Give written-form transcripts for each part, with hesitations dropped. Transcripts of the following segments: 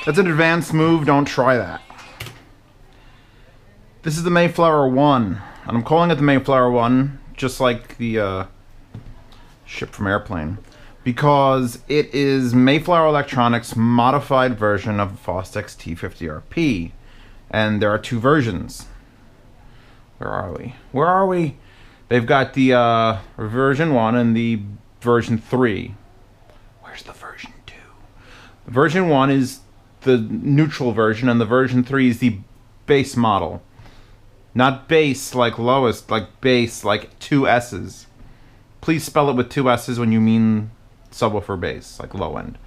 That's an advanced move. Don't try that. This is the Mayflower 1. And I'm calling it the Mayflower 1, just like the ship from Airplane. Because it is Mayflower Electronics' modified version of Fostex T50RP. And there are two versions. Where are we? Where are we? They've got the version 1 and the version 3. Where's the version 2? The version 1 is the neutral version, and the version 3 is the base model. Not base like lowest, like base like 2 S's. Please spell it with 2 S's when you mean subwoofer bass, like low end.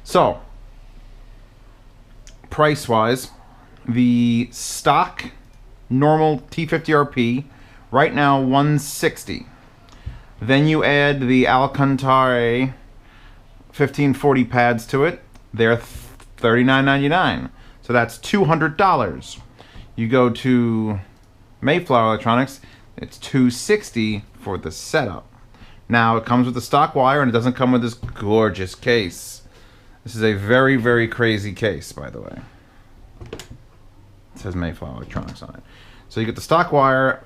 So, price-wise, the stock normal T50RP right now $160. Then you add the Alcantara 1540 pads to it. They're $39.99. So that's $200. You go to Mayflower Electronics, it's $260 for the setup. Now it comes with the stock wire and it doesn't come with this gorgeous case. This is a very, very crazy case, by the way. It says Mayflower Electronics on it. So you get the stock wire.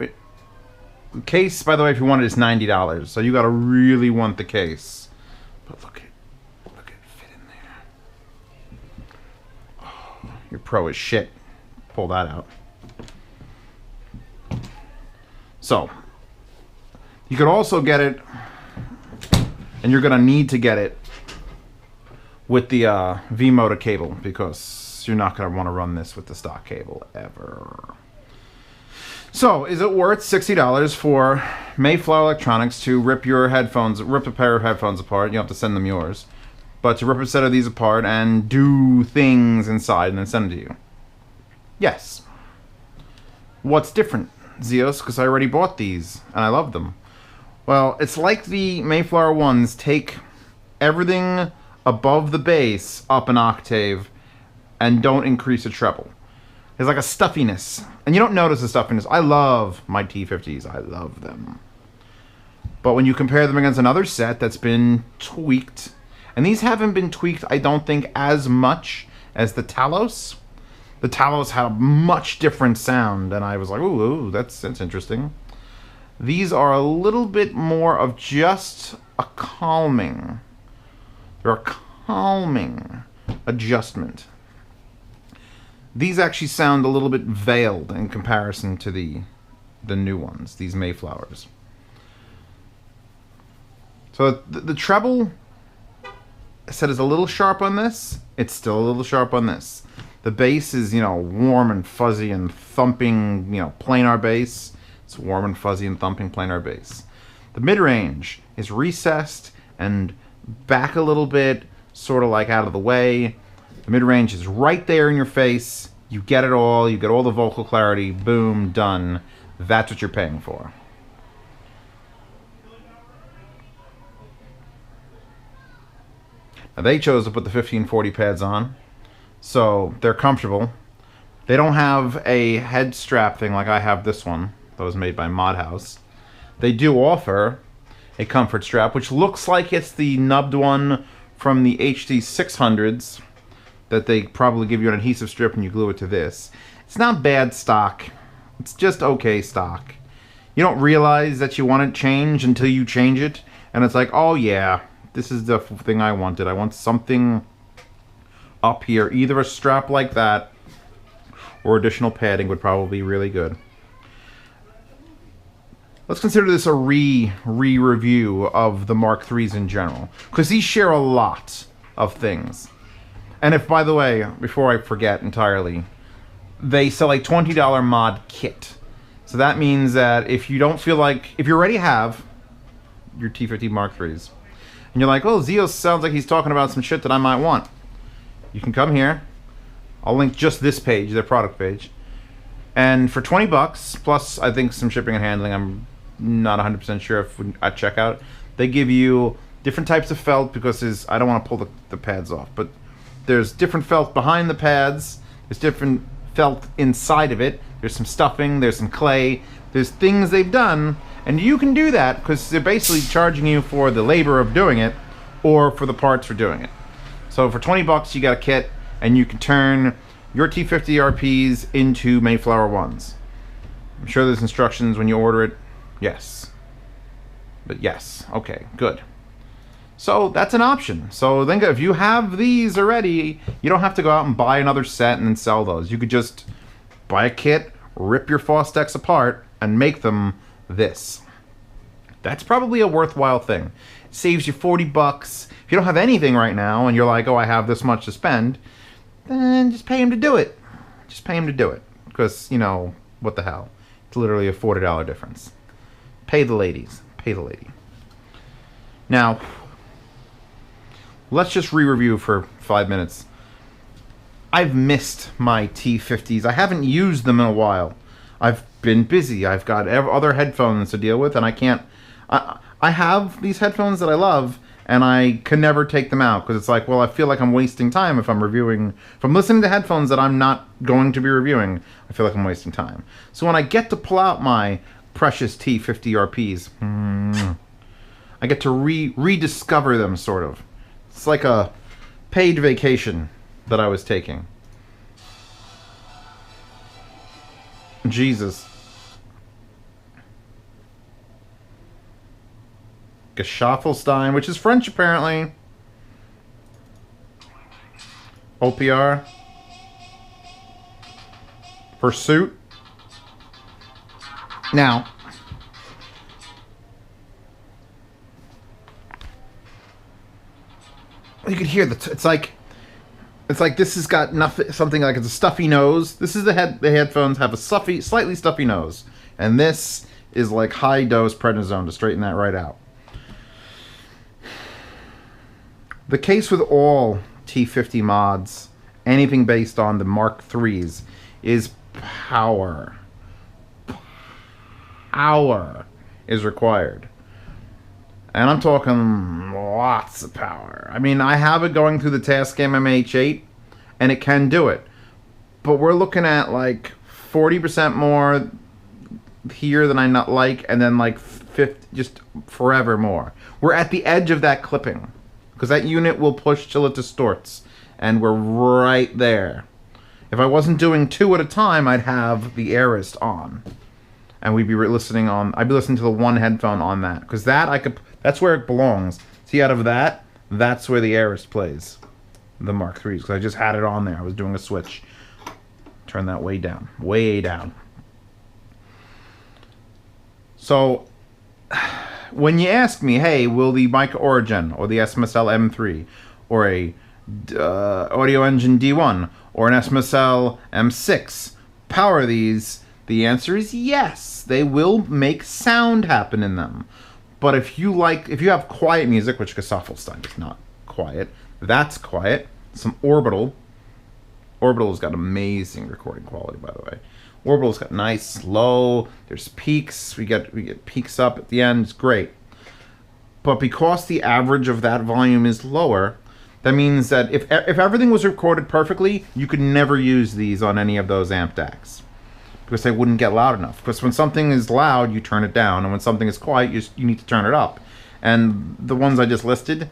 The case, by the way, if you want it, is $90. So you gotta really want the case. But look at it fit in there. Oh, your pro is shit. Pull that out. So you could also get it, and you're gonna need to get it with the V-motor cable, because you're not gonna want to run this with the stock cable ever. So, is it worth $60 for Mayflower Electronics to rip your headphones, rip a pair of headphones apart? You don't have to send them yours, but to rip a set of these apart and do things inside and then send them to you? Yes. What's different, Zeos? Because I already bought these and I love them. Well, it's like the Mayflower ones take everything above the bass up an octave and don't increase the treble. There's like a stuffiness, and you don't notice the stuffiness. I love my T50s. I love them. But when you compare them against another set that's been tweaked, and these haven't been tweaked, I don't think, as much as the Talos. The Talos had a much different sound, and I was like, ooh, that's interesting. These are a little bit more of just a calming. They're a calming adjustment. These actually sound a little bit veiled in comparison to the new ones, these Mayflowers. So the treble, I said, is a little sharp on this. It's still a little sharp on this. The bass is, warm and fuzzy and thumping, planar bass. It's warm and fuzzy and thumping planar bass. The mid-range is recessed and back a little bit, sort of like out of the way. The mid-range is right there in your face. You get it all. You get all the vocal clarity. Boom, done. That's what you're paying for. Now, they chose to put the 1540 pads on, so they're comfortable. They don't have a head strap thing like I have this one that was made by Mod House. They do offer a comfort strap, which looks like it's the nubbed one from the HD 600s. That they probably give you an adhesive strip and you glue it to this. It's not bad stock. It's just okay stock. You don't realize that you want it changed until you change it. And it's like, oh yeah, this is the thing I wanted. I want something up here. Either a strap like that or additional padding would probably be really good. Let's consider this a re-review of the Mark IIIs in general. Because these share a lot of things. And if, by the way, before I forget entirely, they sell a $20 mod kit. So that means that if you don't feel like, if you already have your T50 Mark IIIs, and you're like, oh, Zeos sounds like he's talking about some shit that I might want, you can come here. I'll link just this page, their product page. And for 20 bucks, plus I think some shipping and handling, I'm not 100% sure if at checkout, they give you different types of felt, because I don't want to pull the pads off, but there's different felt behind the pads. There's different felt inside of it. There's some stuffing. There's some clay. There's things they've done. And you can do that because they're basically charging you for the labor of doing it or for the parts for doing it. So for 20 bucks, you got a kit. and you can turn your T50RPs into Mayflower 1s. I'm sure there's instructions when you order it. Yes. But yes. Okay, good. So that's an option. So think if you have these already, you don't have to go out and buy another set and then sell those. You could just buy a kit, rip your Fostex apart, and make them this. That's probably a worthwhile thing. It saves you 40 bucks. If you don't have anything right now and you're like, oh, I have this much to spend, then just pay him to do it. Just pay him to do it. Because, you know, what the hell? It's literally a $40 difference. Pay the ladies. Pay the lady. Now, let's just re-review for 5 minutes. I've missed my T50s. I haven't used them in a while. I've been busy. I've got other headphones to deal with, and I can't... I have these headphones that I love, and I can never take them out, because it's like, well, I feel like I'm wasting time if I'm reviewing... If I'm listening to headphones that I'm not going to be reviewing, I feel like I'm wasting time. So when I get to pull out my precious T50RPs, I get to rediscover them, sort of. It's like a paid vacation that I was taking. Jesus. Geschaffelstein, which is French apparently. OPR. Pursuit. Now, you could hear it's like this has got nothing, something like it's a stuffy nose. This is the headphones have a slightly stuffy nose, and this is like high dose prednisone to straighten that right out. The case with all T50 mods, anything based on the Mark IIIs, is power. Power is required. And I'm talking lots of power. I mean, I have it going through the Tascam MkIII, and it can do it. But we're looking at like 40% more here than I not like, and then like 50, just forever more. We're at the edge of that clipping, because that unit will push till it distorts, and we're right there. If I wasn't doing 2 at a time, I'd have the Aorist on, and we'd be listening on. I'd be listening to the one headphone on that, because that I could. That's where it belongs. See, out of that, that's where the Aorist plays, the Mark IIIs, because I just had it on there. I was doing a switch. Turn that way down, way down. So, when you ask me, hey, will the MkIII or the SMSL M3 or a Audio Engine D1 or an SMSL M6 power these? The answer is yes. They will make sound happen in them. But if you have quiet music, which Geschaffelstein is not quiet, that's quiet. Some Orbital. Orbital's got amazing recording quality, by the way. Orbital's got nice, low, there's peaks. We get peaks up at the end. It's great. But because the average of that volume is lower, that means that if everything was recorded perfectly, you could never use these on any of those amp DACs, because they wouldn't get loud enough. Because when something is loud, you turn it down, and when something is quiet, you need to turn it up. And the ones I just listed,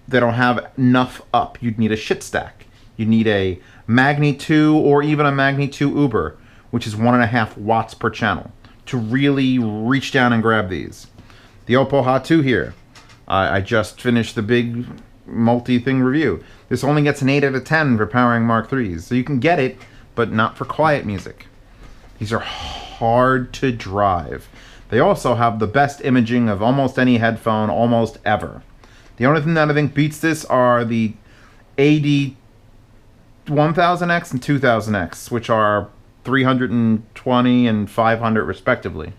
they don't have enough up. You'd need a shit stack. You need a MkIII or even a MkIII Uber, which is 1.5 watts per channel, to really reach down and grab these. The Oppo H2 here, I just finished the big multi-thing review. This only gets an 8 out of 10 for powering Mark IIIs, so you can get it, but not for quiet music. These are hard to drive. They also have the best imaging of almost any headphone almost ever. The only thing that I think beats this are the AD 1000X and 2000X, which are 320 and 500 respectively.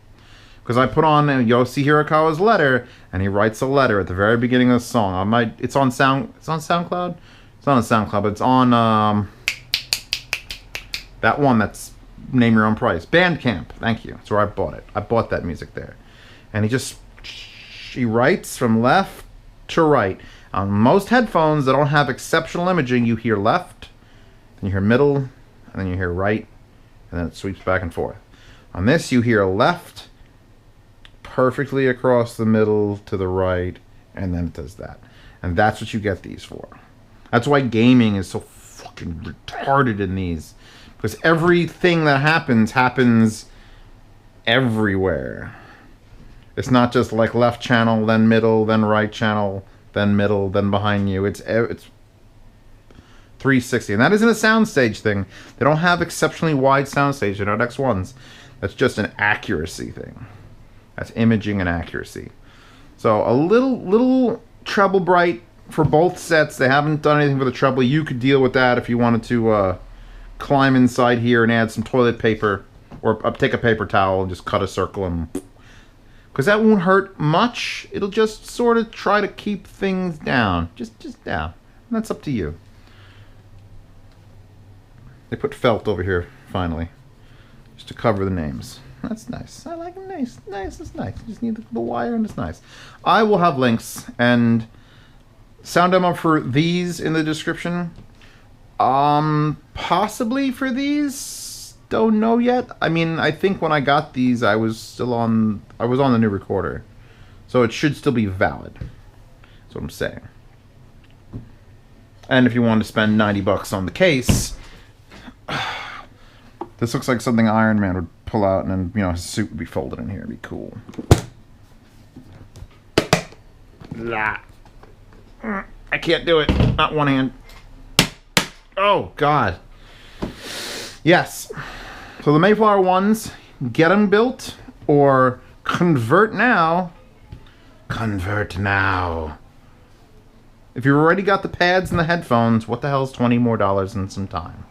Because I put on Yoshi Hirakawa's letter, and he writes a letter at the very beginning of the song. It's on SoundCloud. It's on SoundCloud, but it's on that one that's Name Your Own Price. Bandcamp. Thank you. That's where I bought it. I bought that music there. And he writes from left to right. On most headphones that don't have exceptional imaging, you hear left, then you hear middle, and then you hear right, and then it sweeps back and forth. On this, you hear left, perfectly across the middle to the right, and then it does that. And that's what you get these for. That's why gaming is so fucking fucking retarded in these. Because everything that happens everywhere. It's not just like left channel, then middle, then right channel, then middle, then behind you. It's 360. And that isn't a soundstage thing. They don't have exceptionally wide soundstage. They're not X1s. That's just an accuracy thing. That's imaging and accuracy. So a little treble bright for both sets. They haven't done anything for the treble. You could deal with that if you wanted to climb inside here and add some toilet paper, or take a paper towel and just cut a circle, and because that won't hurt much. It'll just sort of try to keep things down, just down. And that's up to you. They put felt over here finally, just to cover the names. That's nice. I like them. Nice. It's nice. You just need the wire, and it's nice. I will have links and sound demo for these in the description. Possibly for these. Don't know yet. I mean, I think when I got these, I was on the new recorder, so it should still be valid. That's what I'm saying. And if you want to spend $90 on the case, this looks like something Iron Man would pull out, and then, his suit would be folded in here. It'd be cool. I can't do it. Not one hand. Oh, God. Yes. So the Mayflower ones, get them built, or convert now. Convert now. If you've already got the pads and the headphones, what the hell is $20 more and some time?